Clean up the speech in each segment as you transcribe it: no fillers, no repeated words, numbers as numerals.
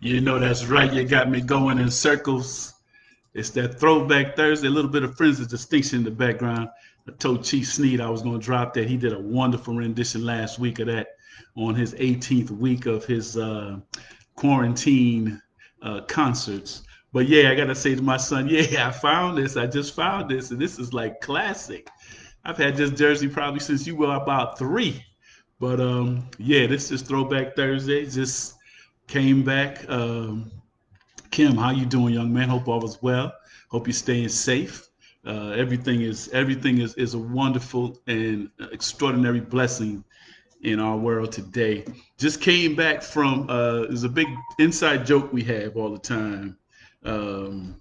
You know that's right. You got me going in circles. It's that throwback Thursday, a little bit of Friends of Distinction in the background. I told Chief Sneed I was going to drop that. He did a wonderful rendition last week of that on his 18th week of his quarantine concerts. But yeah, I got to say to my son, yeah, I found this. I just found this. And this is like classic. I've had this jersey probably since you were about three. But yeah, this is Throwback Thursday. Just came back. Kim, how you doing, young man? Hope all is well. Hope you're staying safe. Everything is a wonderful and extraordinary blessing in our world today. Just came back from there's a big inside joke we have all the time um,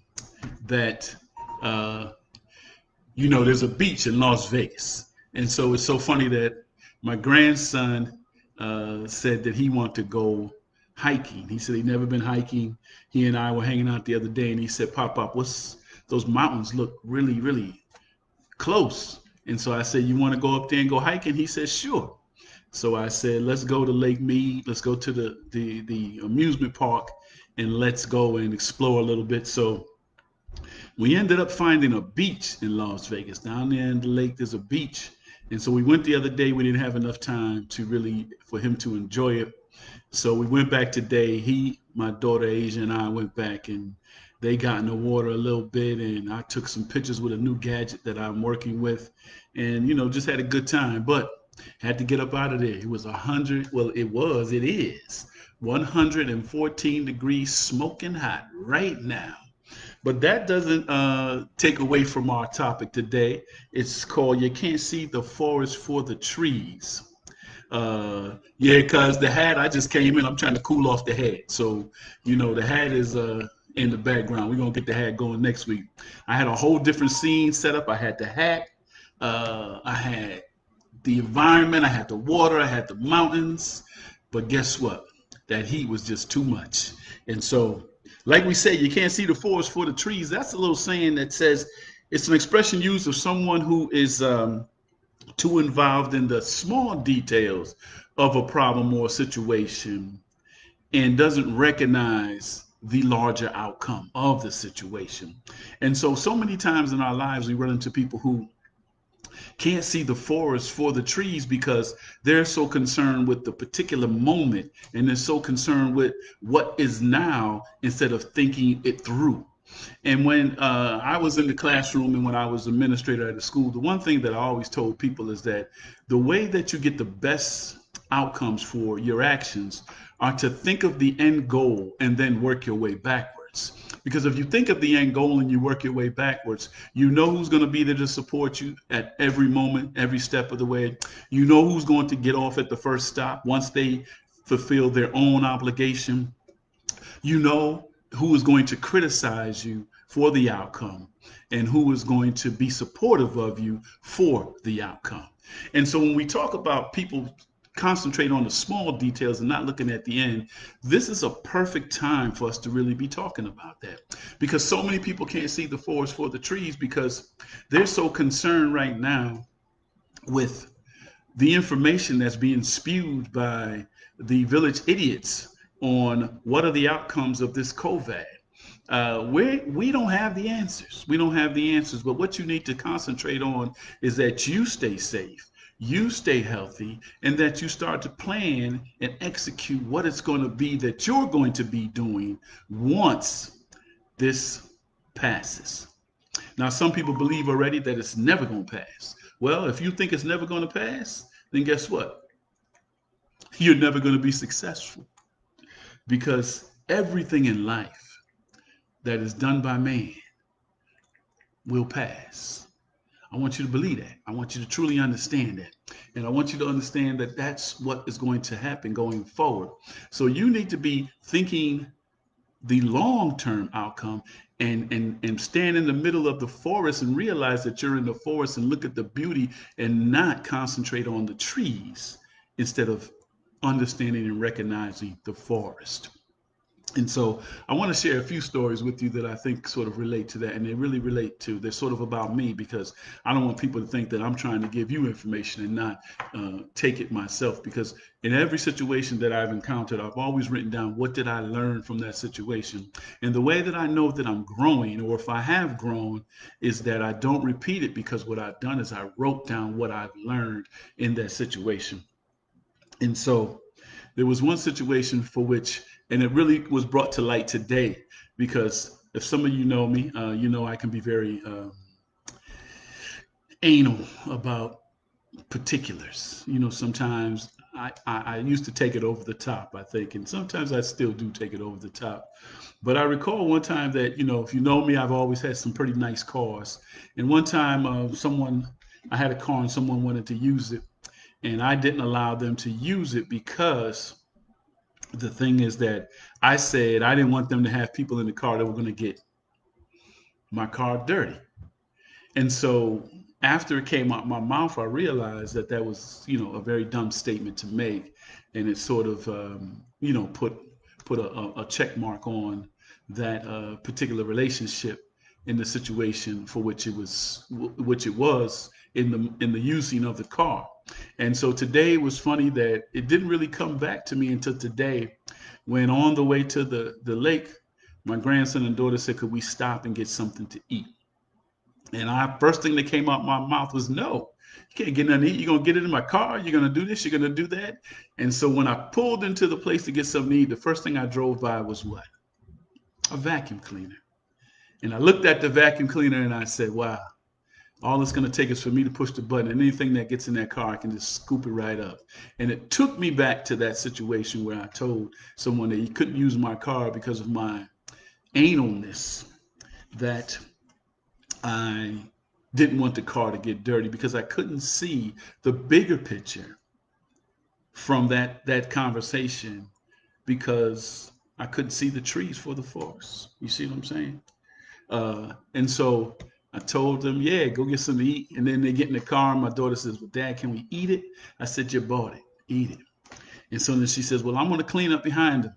that uh, there's a beach in Las Vegas, and so it's so funny that my grandson said that he wanted to go hiking. He said he'd never been hiking. He and I were hanging out the other day, and he said, "Pop, what's those mountains look really, really close?" And so I said, "You want to go up there and go hiking?" He said, "Sure." So I said, "Let's go to Lake Mead. Let's go to the amusement park, and let's go and explore a little bit." So we ended up finding a beach in Las Vegas. Down there in the lake, there's a beach. And so we went the other day. We didn't have enough time to really for him to enjoy it. So we went back today. My daughter Asia, and I went back, and they got in the water a little bit, and I took some pictures with a new gadget that I'm working with, and just had a good time. But had to get up out of there. It was 100. Well, it is 114 degrees, smoking hot right now. But that doesn't take away from our topic today. It's called "You Can't See the Forest for the Trees." Yeah, because the hat, I just came in. I'm trying to cool off the head. So, the hat is in the background. We're going to get the hat going next week. I had a whole different scene set up. I had the hat, I had the environment, I had the water, I had the mountains. But guess what? That heat was just too much. And so, like we say, you can't see the forest for the trees. That's a little saying that says it's an expression used of someone who is too involved in the small details of a problem or a situation and doesn't recognize the larger outcome of the situation. And so many times in our lives, we run into people who can't see the forest for the trees because they're so concerned with the particular moment and they're so concerned with what is now instead of thinking it through. And when I was in the classroom and when I was administrator at the school, the one thing that I always told people is that the way that you get the best outcomes for your actions are to think of the end goal and then work your way backwards. Because if you think of the end goal and you work your way backwards, you know who's going to be there to support you at every moment, every step of the way. You know who's going to get off at the first stop once they fulfill their own obligation. You know who is going to criticize you for the outcome and who is going to be supportive of you for the outcome. And so when we talk about people concentrate on the small details and not looking at the end, this is a perfect time for us to really be talking about that. Because so many people can't see the forest for the trees because they're so concerned right now with the information that's being spewed by the village idiots on what are the outcomes of this COVID. We don't have the answers. We don't have the answers. But what you need to concentrate on is that you stay safe, you stay healthy, and that you start to plan and execute what it's going to be that you're going to be doing once this passes. Now, some people believe already that it's never going to pass. Well, if you think it's never going to pass, then guess what? You're never going to be successful because everything in life that is done by man will pass. I want you to believe that. I want you to truly understand that. And I want you to understand that that's what is going to happen going forward. So you need to be thinking the long-term outcome and stand in the middle of the forest and realize that you're in the forest and look at the beauty and not concentrate on the trees instead of understanding and recognizing the forest. And so I want to share a few stories with you that I think sort of relate to that. And they really relate to, they're sort of about me, because I don't want people to think that I'm trying to give you information and not take it myself. Because in every situation that I've encountered, I've always written down, what did I learn from that situation? And the way that I know that I'm growing, or if I have grown, is that I don't repeat it, because what I've done is I wrote down what I've learned in that situation. And so there was one situation for which, and it really was brought to light today, because if some of you know me, you know I can be very anal about particulars. You know, sometimes I used to take it over the top, I think, and sometimes I still do take it over the top. But I recall one time that, you know, if you know me, I've always had some pretty nice cars. And one time, I had a car and someone wanted to use it, and I didn't allow them to use it, because the thing is that I said I didn't want them to have people in the car that were going to get my car dirty. And so after it came out my mouth, I realized that that was, you know, a very dumb statement to make, and it sort of, you know, put a check mark on that particular relationship in the situation for which it was in the using of the car. And so today was funny that it didn't really come back to me until today, when on the way to the lake, my grandson and daughter said, "Could we stop and get something to eat?" And I first thing that came out my mouth was, "No, you can't get nothing to eat. You're gonna get it in my car. You're gonna do this. You're gonna do that." And so when I pulled into the place to get something to eat, the first thing I drove by was what? A vacuum cleaner. And I looked at the vacuum cleaner and I said, "Wow, all it's going to take is for me to push the button, and anything that gets in that car, I can just scoop it right up." And it took me back to that situation where I told someone that he couldn't use my car because of my analness, that I didn't want the car to get dirty, because I couldn't see the bigger picture from that conversation, because I couldn't see the trees for the forest. You see what I'm saying? And so I told them, "Yeah, go get something to eat." And then they get in the car, and my daughter says, "Well, Dad, can we eat it?" I said, "You bought it. Eat it." And so then she says, "Well, I'm going to clean up behind them."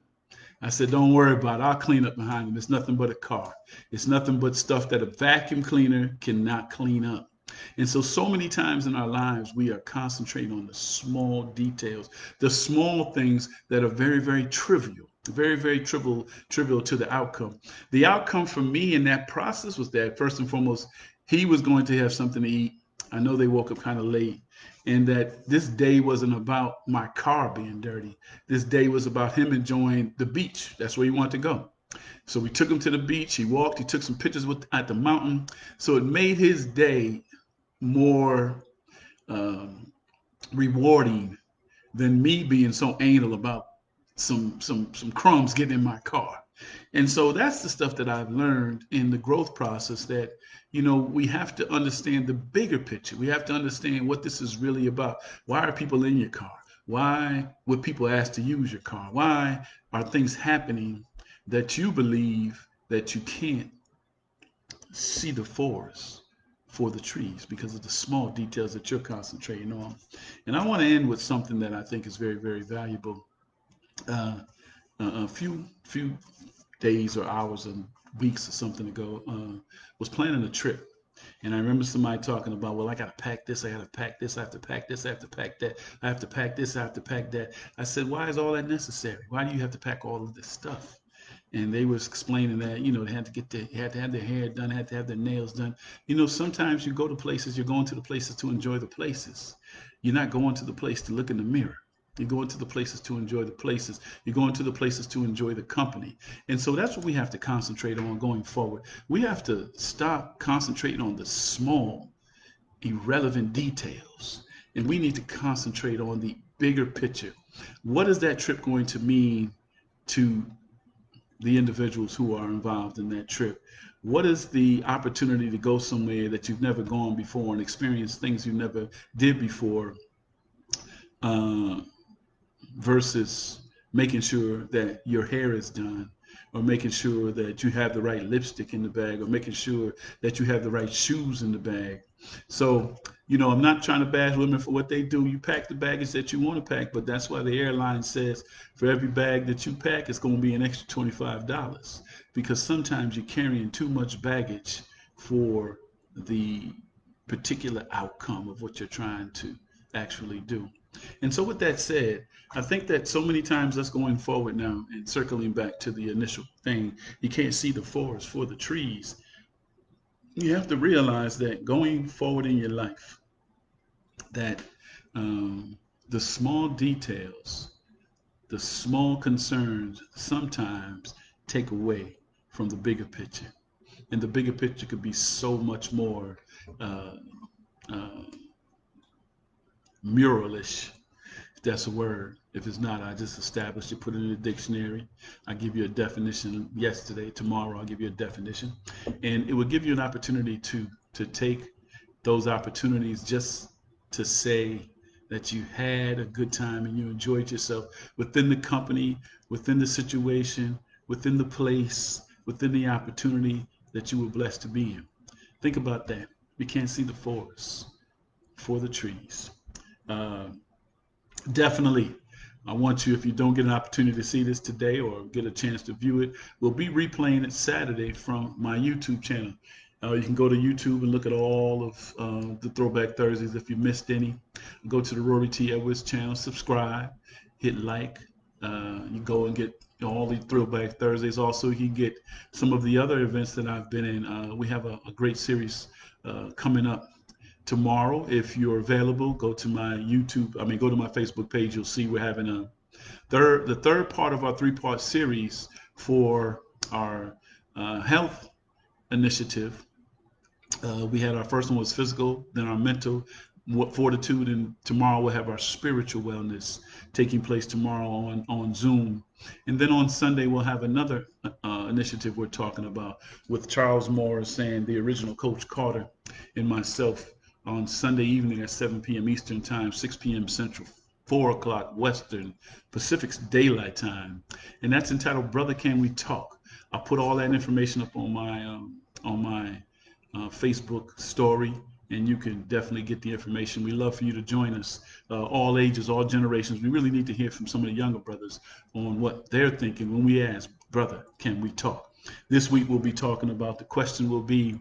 I said, "Don't worry about it. I'll clean up behind them. It's nothing but a car. It's nothing but stuff that a vacuum cleaner cannot clean up." And so many times in our lives, we are concentrating on the small details, the small things that are very, very trivial, very, very trivial to the outcome. The outcome for me in that process was that, first and foremost, he was going to have something to eat. I know they woke up kind of late, and that this day wasn't about my car being dirty. This day was about him enjoying the beach. That's where he wanted to go. So we took him to the beach. He walked. He took some pictures at the mountain. So it made his day more um, rewarding than me being so anal about some crumbs getting in my car. And so that's the stuff that I've learned in the growth process, that, you know, we have to understand the bigger picture. We have to understand what this is really about. Why are people in your car? Why would people ask to use your car? Why are things happening that you believe that you can't see the forest for the trees, because of the small details that you're concentrating on? And I want to end with something that I think is very, very valuable. Uh, a few days or hours and weeks or something ago, was planning a trip. And I remember somebody talking about, "Well, I got to pack this, I got to pack this, I have to pack this, I have to pack that, I have to pack this, I have to pack that." I said, "Why is all that necessary? Why do you have to pack all of this stuff?" And they was explaining that, you know, they had to have their hair done, had to have their nails done. You know, sometimes you go to places, you're going to the places to enjoy the places. You're not going to the place to look in the mirror. You're going to the places to enjoy the places. You're going to the places to enjoy the company. And so that's what we have to concentrate on going forward. We have to stop concentrating on the small, irrelevant details. And we need to concentrate on the bigger picture. What is that trip going to mean to the individuals who are involved in that trip? What is the opportunity to go somewhere that you've never gone before and experience things you never did before? uh, versus making sure that your hair is done, or making sure that you have the right lipstick in the bag, or making sure that you have the right shoes in the bag. So, I'm not trying to bash women for what they do. You pack the baggage that you want to pack, but that's why the airline says for every bag that you pack, it's going to be an extra $25, because sometimes you're carrying too much baggage for the particular outcome of what you're trying to actually do. And so, with that said, I think that so many times us going forward now and circling back to the initial thing, you can't see the forest for the trees. You have to realize that going forward in your life, that um, the small details, the small concerns sometimes take away from the bigger picture. And the bigger picture could be so much more uh, uh, muralish. That's a word. If it's not, I just established it, put it in the dictionary. I give you a definition yesterday. Tomorrow, I'll give you a definition, and it will give you an opportunity to take those opportunities just to say that you had a good time and you enjoyed yourself within the company, within the situation, within the place, within the opportunity that you were blessed to be in. Think about that. We can't see the forest for the trees. Uh, Definitely. I want you, if you don't get an opportunity to see this today or get a chance to view it, we'll be replaying it Saturday from my YouTube channel. You can go to YouTube and look at all of the Throwback Thursdays. If you missed any, go to the Rory T. Edwards channel, subscribe, hit like. You go and get all the Throwback Thursdays. Also, you can get some of the other events that I've been in. We have a great series coming up tomorrow. If you're available, go to my go to my Facebook page. You'll see we're having the third part of our three-part series for our health initiative. We had our first one was physical, then our mental fortitude, and tomorrow we'll have our spiritual wellness taking place tomorrow on Zoom. And then on Sunday we'll have another initiative we're talking about with Charles Morris and the original Coach Carter and myself on Sunday evening at 7 p.m. Eastern Time, 6 p.m. Central, 4 o'clock Western, Pacific's Daylight Time. And that's entitled Brother Can We Talk? I'll put all that information up on my Facebook story, and you can definitely get the information. We love for you to join us, all ages, all generations. We really need to hear from some of the younger brothers on what they're thinking when we ask, brother, can we talk? This week we'll be talking about, the question will be,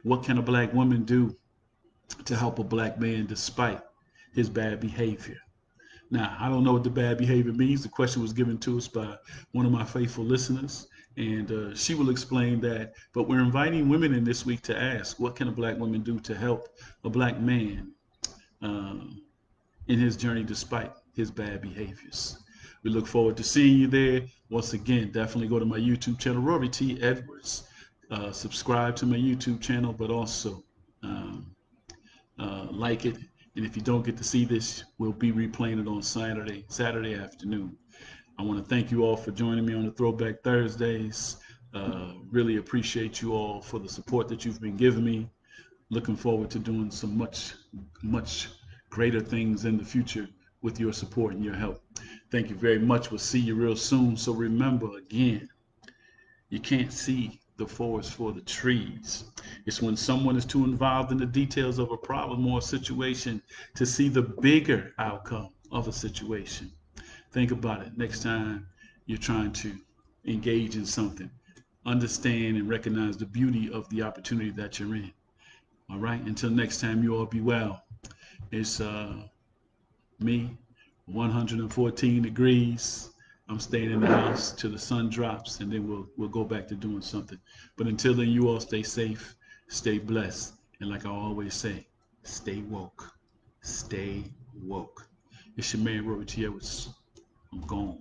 what can a black woman do to help a black man despite his bad behavior? Now, I don't know what the bad behavior means. The question was given to us by one of my faithful listeners, and she will explain that. But we're inviting women in this week to ask, what can a black woman do to help a black man uh, in his journey despite his bad behaviors? We look forward to seeing you there. Once again, definitely go to my YouTube channel, Rory T. Edwards. Subscribe to my YouTube channel, but also like it. And if you don't get to see this, we'll be replaying it on Saturday afternoon. I want to thank you all for joining me on the Throwback Thursdays. Really appreciate you all for the support that you've been giving me. Looking forward to doing some much greater things in the future with your support and your help. Thank you very much. We'll see you real soon. So remember, again, you can't see the forest for the trees. It's when someone is too involved in the details of a problem or a situation to see the bigger outcome of a situation. Think about it next time you're trying to engage in something. Understand and recognize the beauty of the opportunity that you're in. All right. Until next time, you all be well. It's me, 114 degrees. I'm staying in the house till the sun drops, and then we'll go back to doing something. But until then, you all stay safe, stay blessed, and like I always say, stay woke. Stay woke. It's your man Robert T. Edwards. I'm gone.